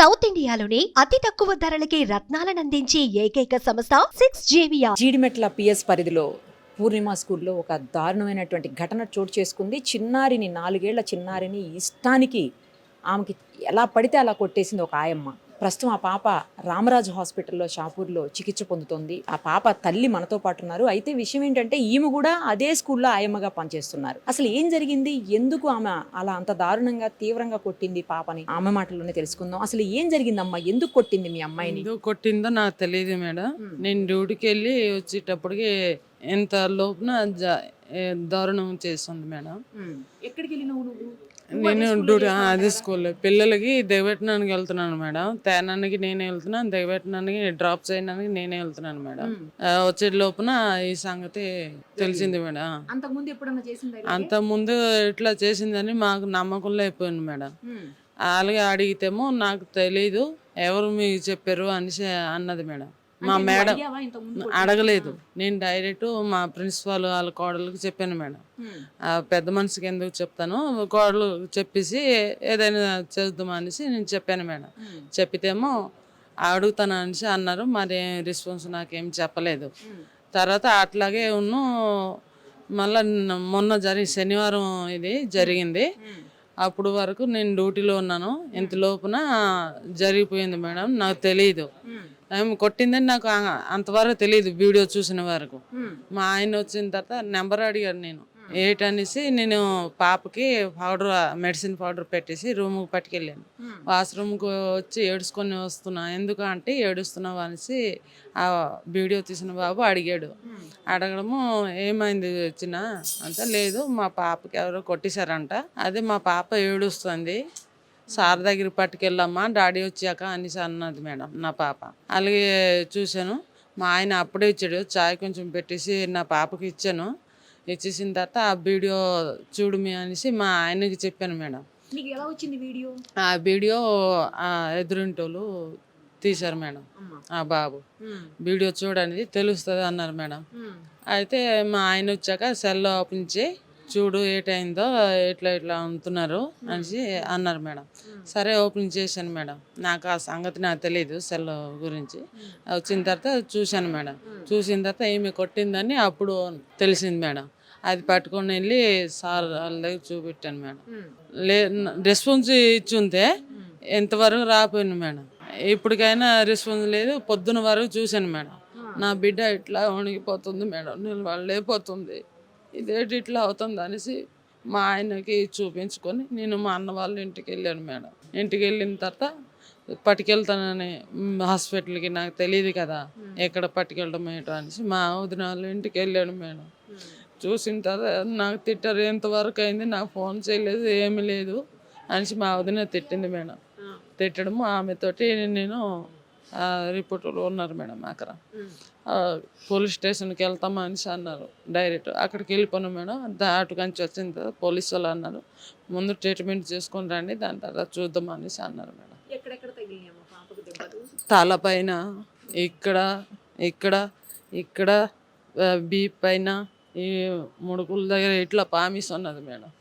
South ఇండియాలోని అతి తక్కువ ధరలకి రత్నాలనందించే ఏకైక సంస్థ 6JVR. జీడిమెట్ల పిఎస్ పరిధిలో పూర్ణిమ స్కూల్లో ఒక దారుణమైనటువంటి ఘటన చోటు చేసుకుంది. చిన్నారిని 4 ఏళ్ల చిన్నారిని ఇష్టానికి ఆమెకి ఎలా పడితే అలా కొట్టేసింది ఒక ఆయమ్మ. ప్రస్తుతం ఆ పాప రామరాజు హాస్పిటల్లో షాపూర్లో చికిత్స పొందుతోంది. ఆ పాప తల్లి మనతో పాటు ఉన్నారు. అయితే విషయం ఏంటంటే ఈమె కూడా అదే స్కూల్లో ఆయమ్మగా పనిచేస్తున్నారు. అసలు ఏం జరిగింది, ఎందుకు ఆమె అలా అంత దారుణంగా తీవ్రంగా కొట్టింది పాపని, ఆమె మాటల్లోనే తెలుసుకుందాం. అసలు ఏం జరిగిందమ్మా, ఎందుకు కొట్టింది మీ అమ్మాయిని? ఎందుకు కొట్టిందో నాకు తెలియదు మేడం. నేను డ్యూటీకి వెళ్ళి వచ్చేటప్పటికి ఎంత లోపున దారుణం చేస్తుంది మేడం. ఎక్కడికి వెళ్ళినావు నువ్వు? నేను డ్యూటీ అదే స్కూల్లో పిల్లలకి దిగబెట్టడానికి వెళ్తున్నాను మేడం. తేనానికి నేనే వెళ్తున్నాను, దిగబెట్టడానికి డ్రాప్ చేయడానికి నేనే వెళ్తున్నాను మేడం. వచ్చే లోపున ఈ సంగతి తెలిసింది మేడం. అంతకుముందు ఎప్పుడన్నా చేసిందా? అంత ముందు ఇట్లా చేసిందని మాకు నమ్మకంలో అయిపోయింది మేడం. అలాగే అడిగితేమో నాకు తెలీదు, ఎవరు మీకు చెప్పారు అనేసి అన్నది మేడం. మా మేడం అడగలేదు, నేను డైరెక్ట్ మా ప్రిన్సిపాల్ వాళ్ళ కోడలికి చెప్పాను మేడం. పెద్ద మనిషికి ఎందుకు చెప్తాను, కోడలు చెప్పేసి ఏదైనా చేద్దాం అనేసి నేను చెప్పాను మేడం. చెప్పితేమో అడుగుతాను అనేసి అన్నారు. మరి రెస్పాన్స్ నాకేం చెప్పలేదు. తర్వాత అట్లాగే మళ్ళీ మొన్న శనివారం ఇది జరిగింది. అప్పుడు వరకు నేను డ్యూటీలో ఉన్నాను. ఇంత లోపున జరిగిపోయింది మేడం. నాకు తెలియదు, ఆమె కొట్టిందని నాకు అంతవరకు తెలియదు. వీడియో చూసిన వరకు మా ఆయన వచ్చిన తర్వాత నెంబర్ అడిగాడు. నేను ఏటనేసి నేను పాపకి పౌడర్, మెడిసిన్ పౌడర్ పెట్టేసి రూమ్కి పట్టుకెళ్ళాను. వాష్రూమ్కి వచ్చి ఏడుచుకొని వస్తున్నా. ఎందుకంటే ఏడుస్తున్నావు అనేసి ఆ వీడియో తీసిన బాబు అడిగాడు. అడగడము ఏమైంది వచ్చిన అంటే, లేదు మా పాపకి ఎవరో కొట్టేశారంట, అదే మా పాప ఏడుస్తుంది, సార్ దగ్గర పట్టుకెళ్ళమ్మా డాడీ వచ్చాక అనేసి అన్నది మేడం నా పాప. అలాగే చూశాను. మా ఆయన అప్పుడే ఇచ్చాడు, చాయ్ కొంచెం పెట్టేసి నా పాపకి ఇచ్చాను. ఇచ్చేసిన తర్వాత ఆ వీడియో చూడమి అనేసి మా ఆయనకి చెప్పాను మేడం. ఆ వీడియో ఆ ఎదురింటోళ్ళు తీశారు మేడం. ఆ బాబు వీడియో చూడనేది తెలుస్తుంది అన్నారు మేడం. అయితే మా ఆయన వచ్చాక సెల్ ఓపెన్ చేయి చూడు ఏటైందో, ఇట్లా ఇట్లా అంటున్నారు అనేసి అన్నారు మేడం. సరే ఓపెన్ చేశాను మేడం. నాకు ఆ సంగతి నాకు తెలియదు సెల్ గురించి. వచ్చిన తర్వాత చూశాను మేడం. చూసిన తర్వాత ఈమె కొట్టిందని అప్పుడు తెలిసింది మేడం. అది పట్టుకొని వెళ్ళి సార్ వాళ్ళ దగ్గర చూపెట్టాను మేడం. రెస్పాన్స్ ఇచ్చి ఉంటే ఎంతవరకు రాపోయాను మేడం. ఇప్పటికైనా రెస్పాన్స్ లేదు. పొద్దున వరకు చూశాను మేడం. నా బిడ్డ ఇట్లా వణిగిపోతుంది మేడం, నేను వాళ్ళైపోతుంది, ఇదేంటి ఇట్లా అవుతుంది అనేసి మా ఆయనకి చూపించుకొని నేను మా అన్న వాళ్ళ ఇంటికి వెళ్ళాను మేడం. ఇంటికి వెళ్ళిన తర్వాత పట్టుకెళ్తానని హాస్పిటల్కి, నాకు తెలియదు కదా ఎక్కడ పట్టుకెళ్ళడం ఏంటో అనేసి మా వదిన వాళ్ళ ఇంటికి వెళ్ళాను మేడం. చూసిన తర్వాత నాకు తిట్టారు, ఎంతవరకు అయింది, నాకు ఫోన్ చేయలేదు, ఏమీ లేదు అనేసి మా వదిన తిట్టింది మేడం. తిట్టడము ఆమెతోటి నేను రిపోర్టర్లు ఉన్నారు మేడం. అక్కడ పోలీస్ స్టేషన్కి వెళ్తామా అనేసి అన్నారు. డైరెక్ట్ అక్కడికి వెళ్ళిపోయాను మేడం. అటుకంచి వచ్చిన తర్వాత పోలీసు వాళ్ళు అన్నారు, ముందు ట్రీట్మెంట్ చేసుకొని రండి, దాని తర్వాత చూద్దాం అనేసి అన్నారు మేడం. తలపైన, ఇక్కడ ఇక్కడ ఇక్కడ బీప్ పైన, ఈ ముడుకుల దగ్గర ఇట్లా పామిస్ ఉన్నది మేడం.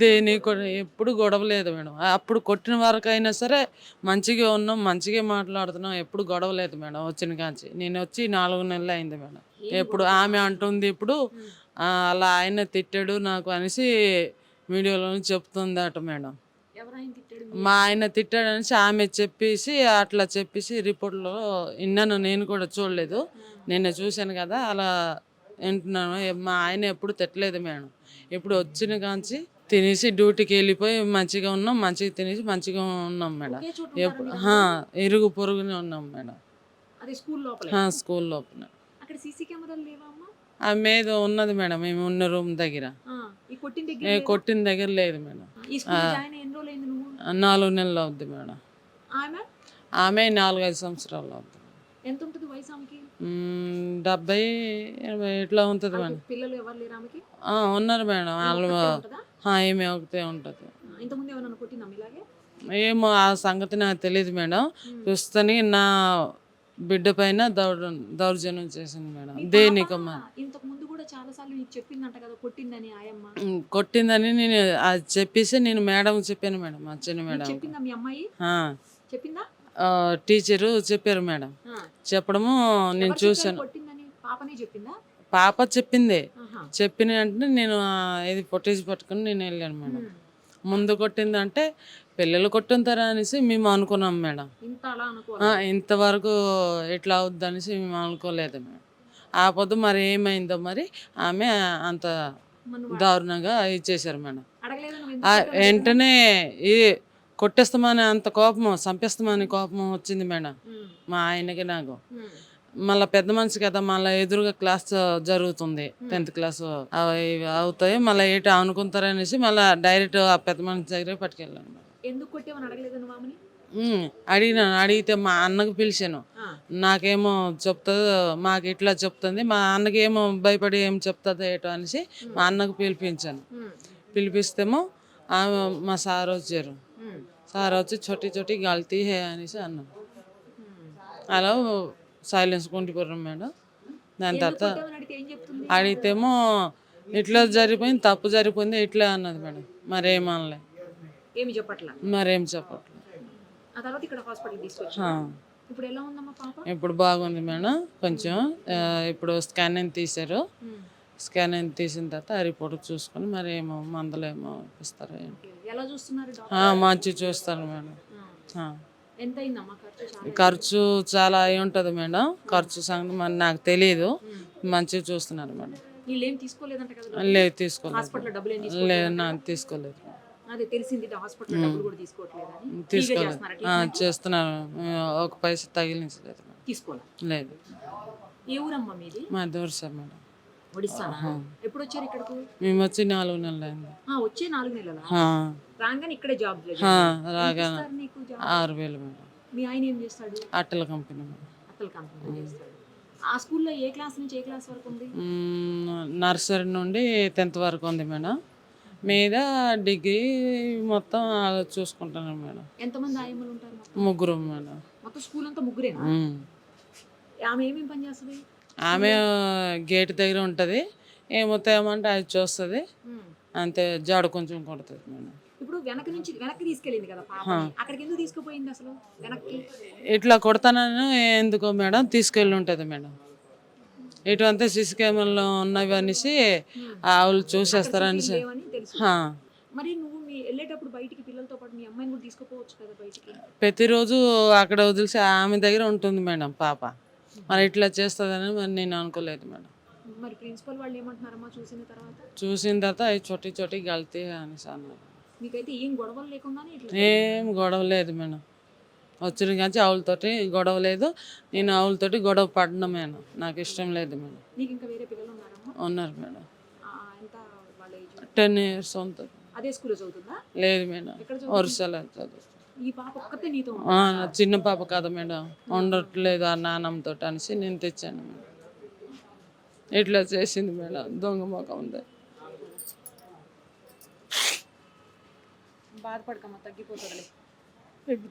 దేని ఎప్పుడు గొడవ లేదు మేడం. అప్పుడు కొట్టిన వరకు అయినా సరే మంచిగా ఉన్నాం, మంచిగా మాట్లాడుతున్నాం, ఎప్పుడు గొడవ లేదు మేడం. వచ్చిన కాంచి నేను వచ్చి 4 నెలలు అయింది మేడం. ఎప్పుడు ఆమె అంటుంది ఇప్పుడు అలా ఆయన తిట్టాడు నాకు అనేసి వీడియోలో చెప్తుంది అట మేడం. మా ఆయన తిట్టాడు అనేసి ఆమె చెప్పేసి అట్లా చెప్పేసి రిపోర్ట్లో విన్నాను. నేను కూడా చూడలేదు, నిన్న చూశాను కదా అలా వింటున్నాను. మా ఆయన ఎప్పుడు తిట్టలేదు మేడం. ఇప్పుడు వచ్చిన కాంచి తినేసి డ్యూటీకి వెళ్ళిపోయి మంచిగా ఉన్నాం, మంచిగా తినేసి మంచిగా ఉన్నాం మేడం. ఇరుగు పొరుగునే ఉన్నాం మేడం. స్కూల్ లోపల ఆ మీద ఉన్నది మేడం. మేము ఉన్న రూమ్ దగ్గర, కొట్టిన దగ్గర లేదు మేడం. 4 నెలలు అవుద్ది మేడం. ఆమె 4-5 సంవత్సరాలు అవుద్ది. 70, 80 ఇట్లా ఉంటుంది మేడం. ఉన్నారు మేడం. వాళ్ళు ఏమే ఒకటే ఉంటుంది. ఏమో ఆ సంగతి నాకు తెలియదు మేడం. ప్రస్తుతానికి నా బిడ్డ పైన దౌర్జన్యం చేసింది మేడం. దేనికమ్మా కూడా చాలా సార్లు నీకు చెప్పిందంట కదా కొట్టిందని ఆయమ్మ. కొట్టిందని నేను అది చెప్పేసి నేను మేడం చెప్పాను మేడం, మా చిన్న మేడం చెప్పిందా మీ అమ్మాయి? చెప్పిందా? టీచరు చెప్పారు మేడం. చెప్పడము నేను చూశాను. కొట్టిందని పాపనే చెప్పిందా? పాప చెప్పింది. చెప్పిన వెంటనే నేను ఇది ఫుటేజ్ పట్టుకుని నేను వెళ్ళాను మేడం. ముందు కొట్టిందంటే పిల్లలు కొట్టుంటారా అనేసి మేము అనుకున్నాం మేడం. ఇంతవరకు ఎట్లా అవుద్ది అనేసి మేము అనుకోలేదు మేడం. ఆ పొద్దు మరి ఏమైందో మరి ఆమె అంత దారుణంగా ఇచ్చేసారు మేడం. వెంటనే ఈ కొట్టేస్తామని అంత కోపము, చంపేస్తామని కోపం వచ్చింది మేడం మా ఆయనకి నాకు. మళ్ళీ పెద్ద మనిషి కదా, మళ్ళీ ఎదురుగా క్లాస్ జరుగుతుంది, 10th క్లాస్ అవి అవుతాయి, మళ్ళీ ఏంటి అనుకుంటారనేసి మళ్ళీ డైరెక్ట్ ఆ పెద్ద మనిషి దగ్గర పట్టుకెళ్ళాను మేడం. ఎందుకు కొట్టేమని అడగలేదు మామని? అడిగినాను. అడిగితే మా అన్నకు పిలిచాను. నాకేమో చెప్తుంది, మాకు ఇట్లా చెప్తుంది, మా అన్నకేమో భయపడి ఏం చెప్తుంది ఏటో అనేసి మా అన్నకు పిలిపించాను. పిలిపిస్తేమో ఆమె మా సార్ వచ్చారు. సార్ వచ్చి చోటి చోటి గల్తీ హే అనేసి అన్నాను. అలా సైలెన్స్ కొండిపోయారు మేడం. దాని తర్వాత అడిగితేమో ఇట్లా జరిగిపోయింది, తప్పు జరిగిపోయింది ఇట్లా అన్నది మేడం. మరేమనలే, మరేం చెప్పట్లేదు. ఇప్పుడు బాగుంది మేడం కొంచెం. ఇప్పుడు స్కానింగ్ తీశారు. స్కానింగ్ తీసిన తర్వాత ఆ రిపోర్ట్ చూసుకొని మరి ఏమో మందులు ఏమో ఇస్తారో ఏంటి. మంచి చూస్తారు మేడం. ఖర్చు చాలా అయి ఉంటుంది మేడం. ఖర్చు సంగతి మరి నాకు తెలియదు. మంచిగా చూస్తున్నారు మేడం. లేదు, తీసుకోలేదు. లేదు, నాకు తీసుకోలేదు. చేస్తున్నారు. ఒక పైసా తగిలించలేదు లేదు. మా దూరం సార్ మేడం. మేము వచ్చి 4 నెలలు అయింది. రాగా 6,000 మేడం. అట్టల కంపెనీ మేడం. నర్సరీ నుండి 10th వరకు ఉంది మేడం. మీద డిగ్రీ మొత్తం చూసుకుంటాను మేడం. ఎంతమంది ఆయమ్మలు ఉంటారు? 3 మేడం. మొత్తం స్కూల్ అంతా 3. ఆమె ఏమేమి పని చేస్తుంది? ఆమె గేట్ దగ్గర ఉంటుంది. ఏమొత్తామంటే అది చూస్తుంది అంతే. జాడు కొంచెం కొడుతుంది మేడం. ఇప్పుడు వెనక్కి తీసుకెళ్ళింది కదా పాప, అక్కడికి ఎందుకు తీసుకుపోయింది అసలు? వెనక్కి ఇట్లా కొడతానని ఎందుకో మేడం తీసుకెళ్ళి ఉంటుంది మేడం. ఇటువంటి సీసీ కెమెరాలో ఉన్నవి అనేసి వాళ్ళు చూసేస్తారనేసి. మరి నువ్వు వెళ్ళేటప్పుడు బయటికి పిల్లలతో పాటు మీ అమ్మాయిని కూడా తీసుకుపోవచ్చు కదా బయటికి? ప్రతిరోజు అక్కడ వదిలేసి ఆమె దగ్గర ఉంటుంది మేడం పాప. మరి ఇట్లా చేస్తుందని మరి నేను అనుకోలేదు మేడం. మరి ప్రిన్సిపల్ వాళ్ళు ఏమంటున్నారమ్మా చూసిన తర్వాత? చూసిన తర్వాత అవి చోటి చోటి గల్తీ అనేసి అన్నారు. మీకైతే ఏం గొడవలు లేకుండానే? ఏం గొడవ లేదు మేడం. వచ్చిన కానీ ఆవులతోటి గొడవ లేదు. నేను ఆవులతోటి గొడవ పడడం మేడం నాకు ఇష్టం లేదు మేడం. నీకు ఇంకా వేరే పిల్లలు ఉన్నారమ్మా? ఉన్నారు మేడం. ఎంత వాళ్ళ ఏజ్? 10 years ఉంటుంది. అదే స్కూల్లో చదువుతుందా? లేదు మేడం, వరుసలో చదువుతుంది. ఈ పాప ఒక్కతే నీతో? చిన్న పాప కదా మేడం, ఉండట్లేదు ఆ నాన్నమ్మతో అనేసి నేను తెచ్చాను మేడం. ఇట్లా చేసింది మేడం. దొంగ మొఖం ఉంది. బాధపడకమ్మా, తగ్గిపోతుందిలే.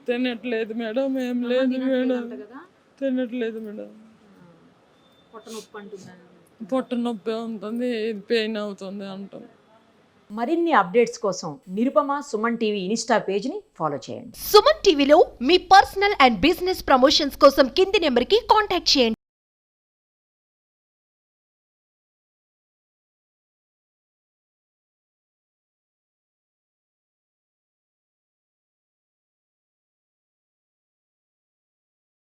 తినట్లేదు మేడం. ఏం లేదు మేడం, తినట్లేదు మేడం. పొట్ట నొప్పి అంటున్నాను. పొట్ట నొప్పి ఉంటుంది, పెయిన్ అవుతుంది అంటాం. మరిన్ని అప్డేట్స్ కోసం నిరుపమ సుమన్ టీవీ ఇన్స్టా పేజ్ని ఫాలో చేయండి. సుమన్ టీవీలో మీ పర్సనల్ అండ్ బిజినెస్ ప్రమోషన్స్ కోసం కింది నెంబర్కి కాంటాక్ట్ చేయండి.